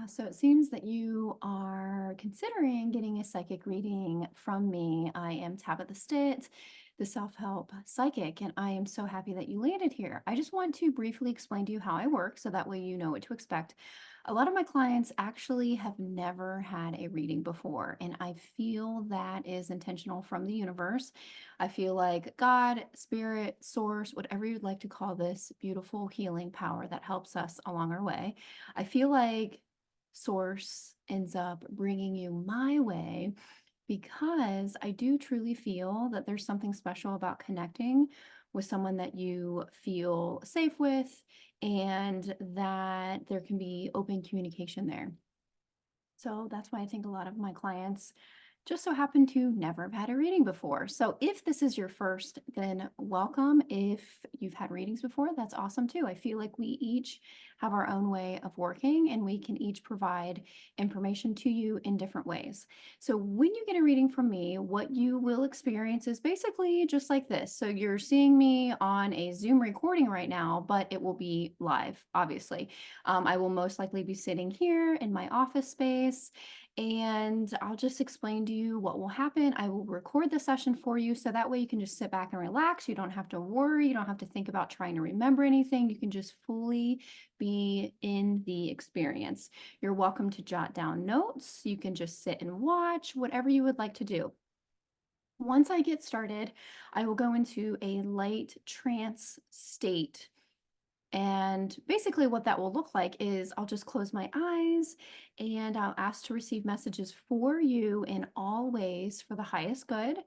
So it seems that you are considering getting a psychic reading from me. I am Tabitha Stitt, the self-help psychic, and I am so happy that you landed here. I just want to briefly explain to you how I work so that way you know what to expect. A lot of my clients actually have never had a reading before, and I feel that is intentional from the universe. I feel like God, spirit, source, whatever you'd like to call this beautiful healing power that helps us along our way. I feel like source ends up bringing you my way because I do truly feel that there's something special about connecting with someone that you feel safe with and that there can be open communication there. So that's why I think a lot of my clients just so happen to never have had a reading before. So if this is your first, then welcome. If you've had readings before, that's awesome too. I feel like we each have our own way of working and we can each provide information to you in different ways. So when you get a reading from me, what you will experience is basically just like this. So you're seeing me on a Zoom recording right now, but it will be live, obviously. I will most likely be sitting here in my office space and I'll just explain to you what will happen. I will record the session for you so that way you can just sit back and relax. You don't have to worry. You don't have to think about trying to remember anything. You can just fully be in the experience. You're welcome to jot down notes. You can just sit and watch, whatever you would like to do. Once I get started, I will go into a light trance state. And basically what that will look like is I'll just close my eyes and I'll ask to receive messages for you in all ways for the highest good.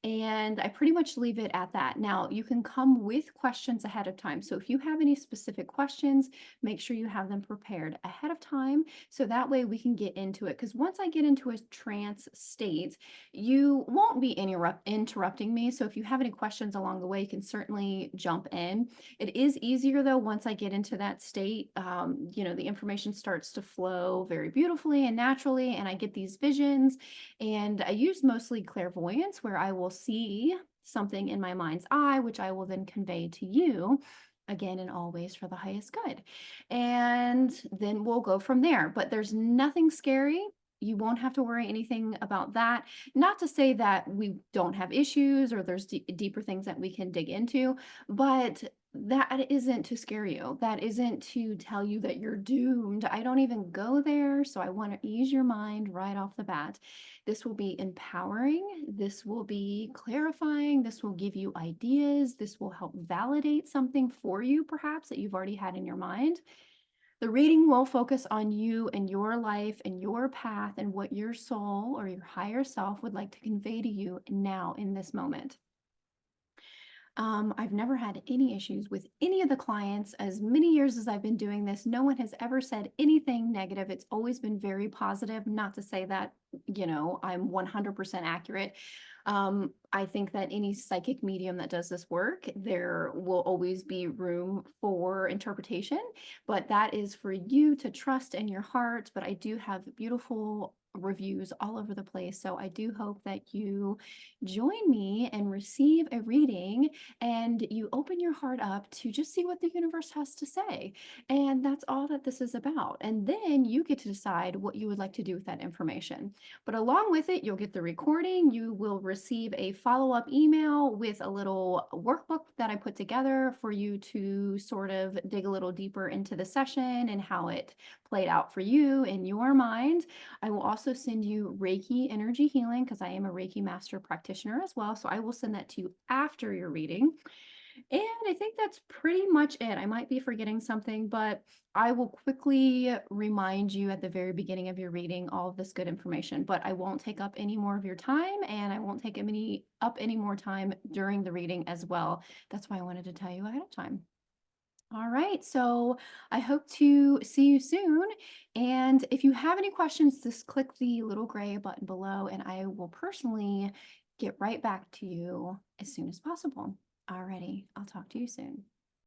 And I pretty much leave it at that. Now, you can come with questions ahead of time. So if you have any specific questions, make sure you have them prepared ahead of time. So that way we can get into it. Because once I get into a trance state, you won't be interrupting me. So if you have any questions along the way, you can certainly jump in. It is easier though, once I get into that state, the information starts to flow very beautifully and naturally, and I get these visions. And I use mostly clairvoyance, where I will see something in my mind's eye, which I will then convey to you. Again, and always for the highest good. And then we'll go from there. But there's nothing scary. You won't have to worry anything about that. Not to say that we don't have issues or there's deeper things that we can dig into, but that isn't to scare you. That isn't to tell you that you're doomed. I don't even go there. So I want to ease your mind right off the bat. This will be empowering. This will be clarifying. This will give you ideas. This will help validate something for you, perhaps, that you've already had in your mind. The reading will focus on you and your life and your path and what your soul or your higher self would like to convey to you now in this moment. I've never had any issues with any of the clients. As many years as I've been doing this, no one has ever said anything negative. It's always been very positive. Not to say that, I'm 100% accurate. I think that any psychic medium that does this work, there will always be room for interpretation, but that is for you to trust in your heart. But I do have beautiful reviews all over the place. So I do hope that you join me and receive a reading and you open your heart up to just see what the universe has to say. And that's all that this is about. And then you get to decide what you would like to do with that information. But along with it, you'll get the recording. You will receive a follow-up email with a little workbook that I put together for you to sort of dig a little deeper into the session and how it played out for you in your mind. I will also send you Reiki energy healing because I am a Reiki master practitioner as well. So I will send that to you after your reading. And I think that's pretty much it. I might be forgetting something, but I will quickly remind you at the very beginning of your reading all of this good information, but I won't take up any more of your time and I won't take any more time during the reading as well. That's why I wanted to tell you ahead of time. All right, so I hope to see you soon. And if you have any questions, just click the little gray button below and I will personally get right back to you as soon as possible. Alrighty, I'll talk to you soon.